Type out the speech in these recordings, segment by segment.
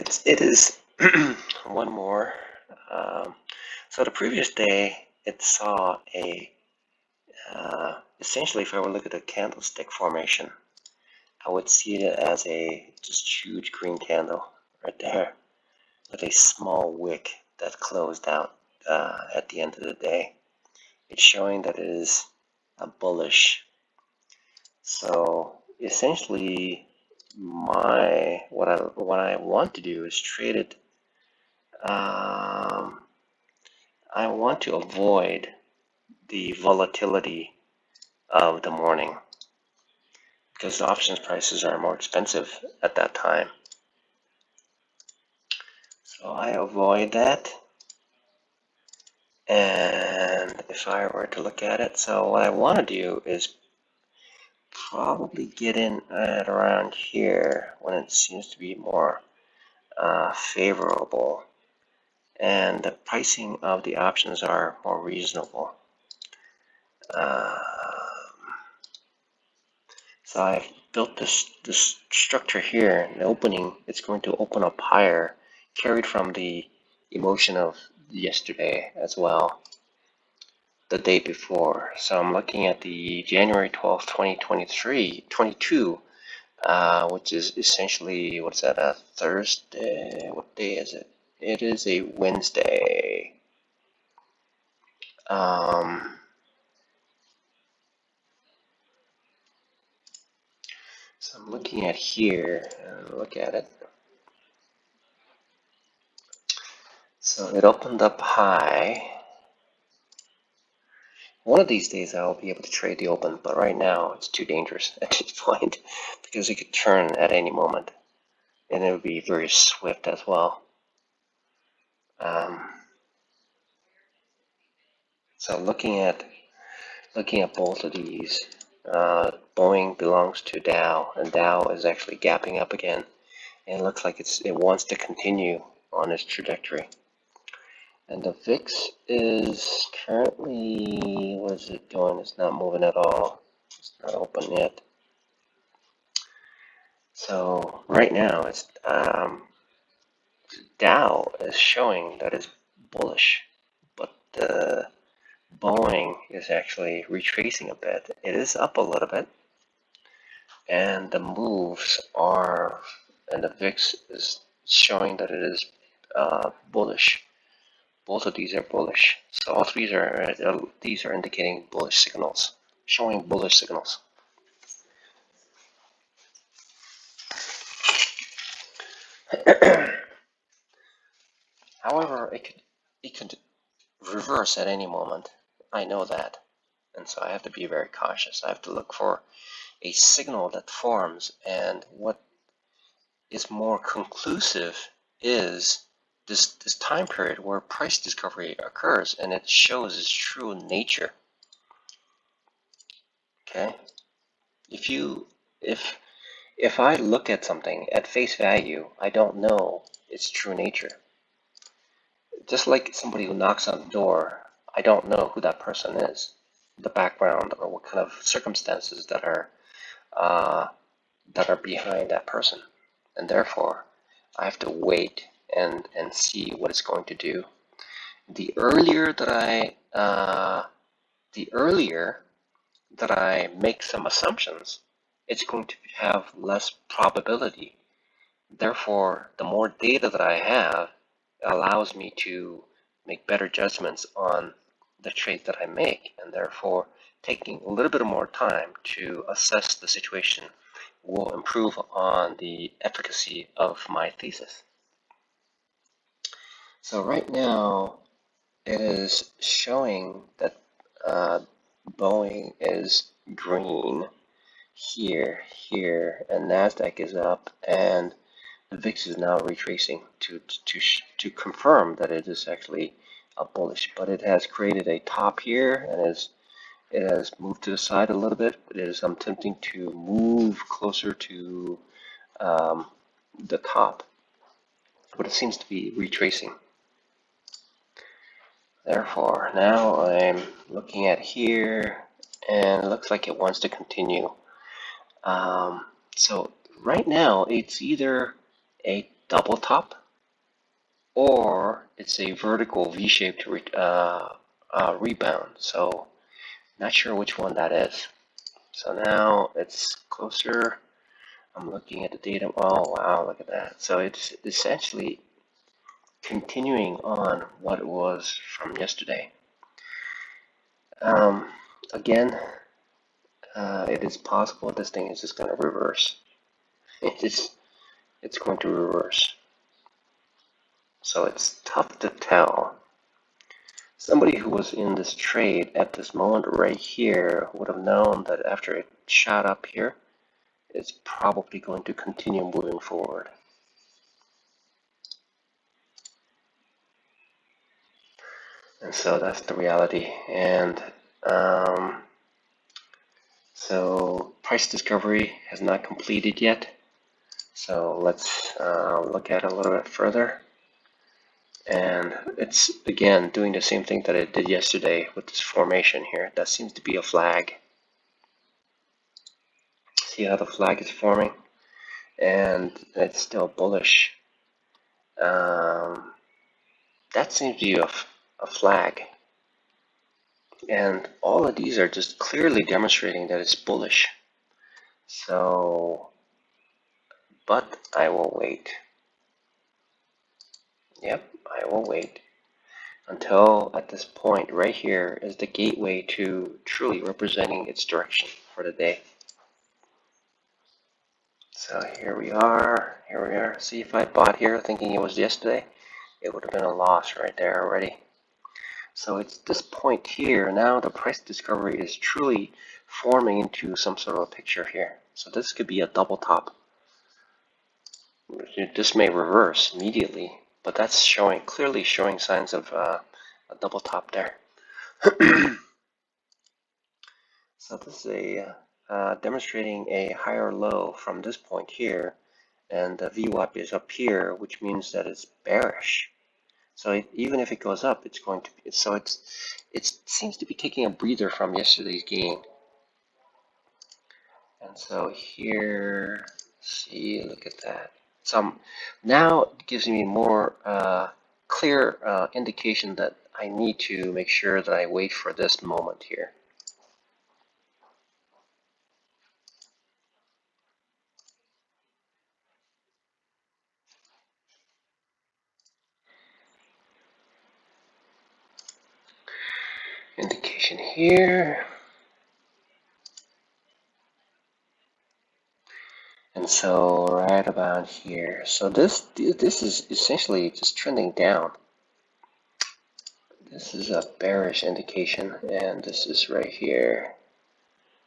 it is one more. Um, so the previous day, it saw a essentially, if I were to look at the candlestick formation, I would see it as a just huge green candle right there with a small wick that closed out at the end of the day. It's showing that it is a bullish. So essentially, what I want to do is trade it. I want to avoid the volatility of the morning because the options prices are more expensive at that time. So I avoid that. And if I were to look at it, so what I want to do is probably get in at around here when it seems to be more favorable and the pricing of the options are more reasonable. So I've built this structure here. The opening, it's going to open up higher, carried from the emotion of yesterday as well, the day before. So I'm looking at the January 12th, 22, which is essentially, what's that, a Thursday? What day is it? It is a Wednesday. So I'm looking at here, and look at it. So it opened up high. One of these days I'll be able to trade the open, but right now it's too dangerous at this point because it could turn at any moment, and it would be very swift as well. So looking at both of these, Boeing belongs to Dow, and Dow is actually gapping up again, and it looks like it wants to continue on its trajectory. And the VIX is currently, what is it doing? It's not moving at all. It's not open yet. So right now, it's Dow is showing that it's bullish, but the Boeing is actually retracing a bit. It is up a little bit, and the moves are, and the VIX is showing that it is bullish. Both of these are bullish. So all these are indicating bullish signals, showing bullish signals. However, it could reverse at any moment. I know that, and so I have to be very cautious. I have to look for a signal that forms, and what is more conclusive is this time period where price discovery occurs, and it shows its true nature. Okay, if I look at something at face value, I don't know its true nature. Just like somebody who knocks on the door, I don't know who that person is, the background, or what kind of circumstances that are behind that person, and therefore I have to wait and see what it's going to do. The earlier that I make some assumptions, it's going to have less probability. Therefore, the more data that I have allows me to make better judgments on the trades that I make, and therefore taking a little bit more time to assess the situation will improve on the efficacy of my thesis. So right now it is showing that Boeing is green here, and NASDAQ is up, and the VIX is now retracing to confirm that it is actually bullish. But it has created a top here, and it has moved to the side a little bit. It is attempting to move closer to the top, but it seems to be retracing. Therefore, now I'm looking at here, and it looks like it wants to continue. So right now, it's either a double top, or it's a vertical V-shaped rebound. So not sure which one that is. So now it's closer. I'm looking at the data. Oh wow, look at that. So it's essentially continuing on what it was from yesterday. Again, it is possible this thing is just going to reverse. It's going to reverse. So it's tough to tell. Somebody who was in this trade at this moment right here would have known that after it shot up here, it's probably going to continue moving forward. And so that's the reality. And so price discovery has not completed yet. So let's look at it a little bit further. And it's, again, doing the same thing that it did yesterday with this formation here. That seems to be a flag. See how the flag is forming? And it's still bullish. That seems to be a flag. And all of these are just clearly demonstrating that it's bullish. So, but I will wait. Yep, I will wait until at this point right here is the gateway to truly representing its direction for the day. So here we are. See, if I bought here thinking it was yesterday, it would have been a loss right there already. So it's this point here. Now the price discovery is truly forming into some sort of a picture here. So this could be a double top. This may reverse immediately, but that's clearly showing signs of a double top there. So this is demonstrating a higher low from this point here, and the VWAP is up here, which means that it's bearish. So even if it goes up, it's going to be, so it seems to be taking a breather from yesterday's gain. And so here, see, look at that. So now it gives me more clear indication that I need to make sure that I wait for this moment here. Indication here. And so right about here. So this is essentially just trending down. This is a bearish indication, and this is right here.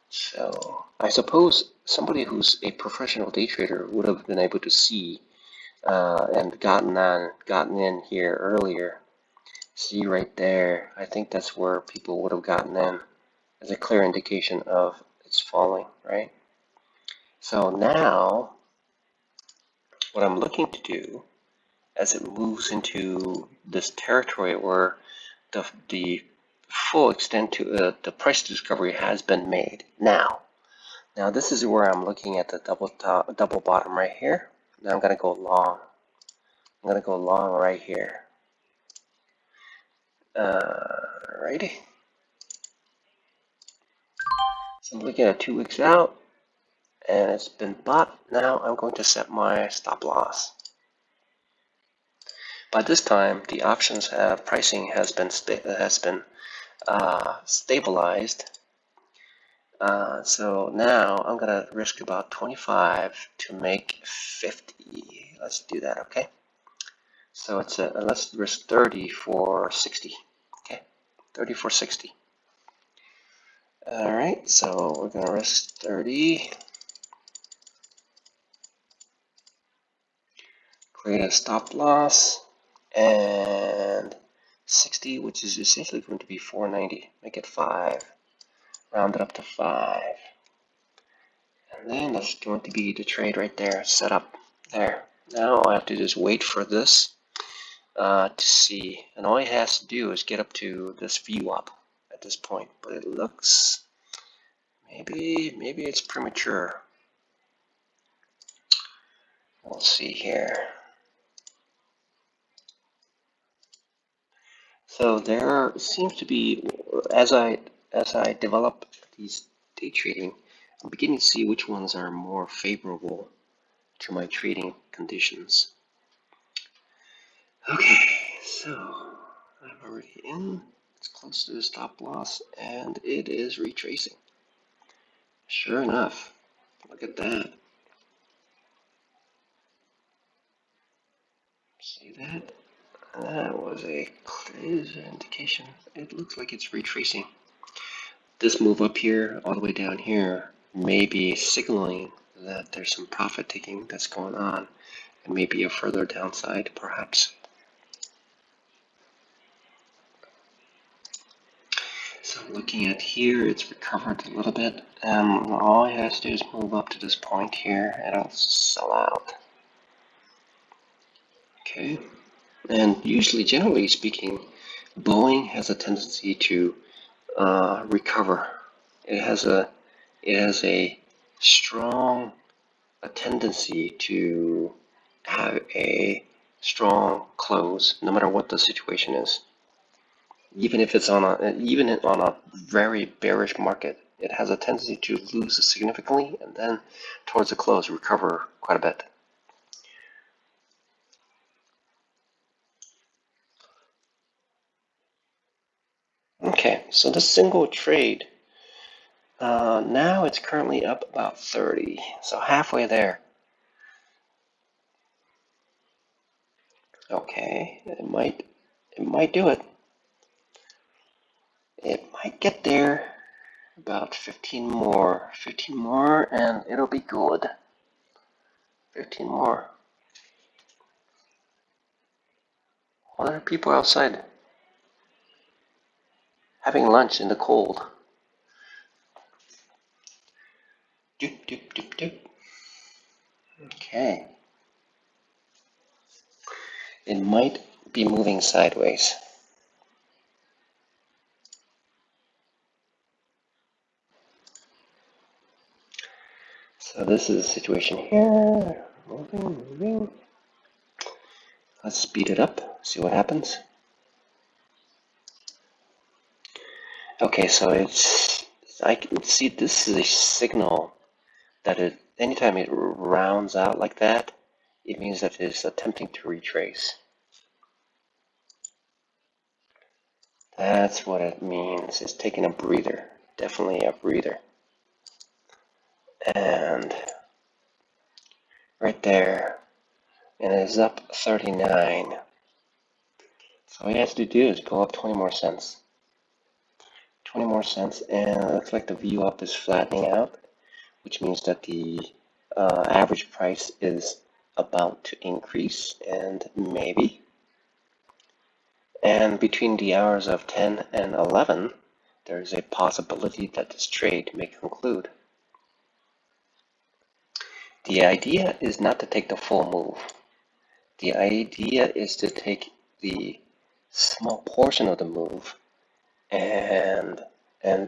So I suppose somebody who's a professional day trader would have been able to see and gotten in here earlier. See right there. I think that's where people would have gotten in as a clear indication of it's falling, right? So now what I'm looking to do as it moves into this territory where the full extent to the price discovery has been made. Now this is where I'm looking at the double bottom right here. Now I'm going to go long. I'm going to go long right here. Righty. So I'm looking at 2 weeks out, and it's been bought. Now I'm going to set my stop loss. By this time, the options pricing has been stabilized. So now I'm gonna risk about 25 to make 50. Let's do that, okay? So let's risk 30 for 60. Okay, 30 for 60. All right, so we're gonna risk 30. Create a stop loss and 60, which is essentially going to be 490. Make it 5. Round it up to 5. And then that's going to be the trade right there, set up there. Now I have to just wait for this to see. And all it has to do is get up to this VWAP at this point. But it looks, maybe it's premature. We'll see here. So there seems to be, as I develop these day trading, I'm beginning to see which ones are more favorable to my trading conditions. Okay, so I'm already in. It's close to the stop loss, and it is retracing. Sure enough, look at that. See that? That was a clear indication. It looks like it's retracing. This move up here, all the way down here, may be signaling that there's some profit taking that's going on, and maybe a further downside, perhaps. So looking at here, it's recovered a little bit. All it has to do is move up to this point here, and it'll sell out. Okay, and usually, generally speaking, Boeing has a tendency to recover. It has a strong tendency to have a strong close, no matter what the situation is. Even if it's on a very bearish market, it has a tendency to lose significantly and then towards the close recover quite a bit. Okay, so this single trade, now it's currently up about 30, so halfway there. Okay, it might do it. It might get there. About 15 more. 15 more and it'll be good. 15 more. What are people outside having lunch in the cold? Doop, doop, doop, doop. Okay. It might be moving sideways. So this is the situation here. Moving. Let's speed it up, see what happens. Okay, so I can see this is a signal that anytime it rounds out like that, it means that it is attempting to retrace. That's what it means. It's taking a breather. Definitely a breather. And right there, and it's up 39. So all you have to do is go up 20 more cents. 20 more cents, and it looks like the view up is flattening out, which means that the average price is about to increase, and maybe. And between the hours of 10 and 11, there is a possibility that this trade may conclude. The idea is not to take the full move. The idea is to take the small portion of the move and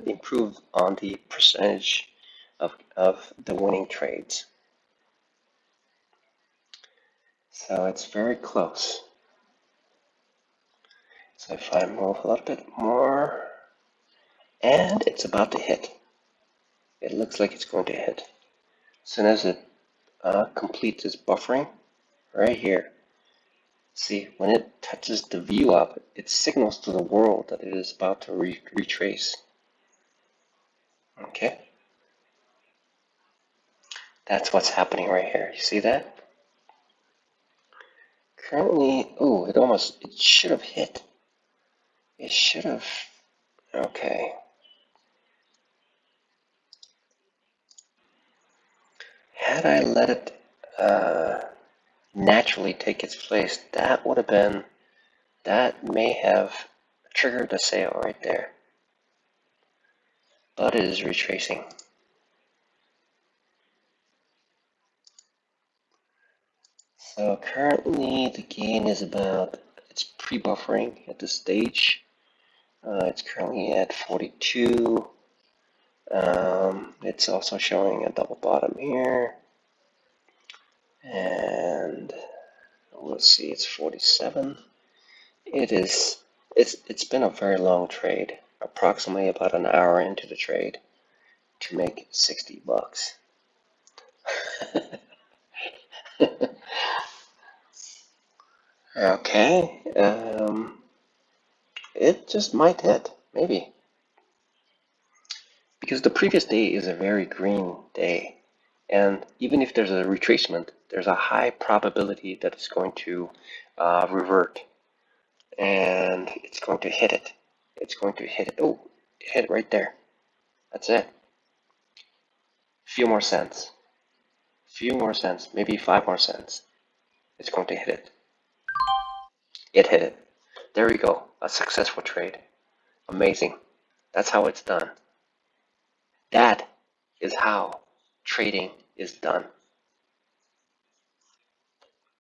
improve on the percentage of the winning trades. So it's very close. So if I move a little bit more, and it's about to hit. It looks like it's going to hit. As soon as it completes its buffering, right here, see, when it touches the view up, it signals to the world that it is about to retrace. Okay? That's what's happening right here. You see that? Currently, oh, it should have hit. It should have, okay. Had I let it naturally take its place, that may have triggered a sale right there. But it is retracing. So currently the gain is it's pre-buffering at this stage. It's currently at 42. It's also showing a double bottom here. And let's see, it's 47. It is It's been a very long trade, approximately about an hour into the trade to make $60. Okay, it just might hit, maybe. Because the previous day is a very green day. And even if there's a retracement, there's a high probability that it's going to revert. And it's going to hit it. It's going to hit it. Oh, it hit it right there. That's it. Few more cents. Few more cents. Maybe 5 more cents. It's going to hit it. It hit it. There we go. A successful trade. Amazing. That's how it's done. That is how trading is done.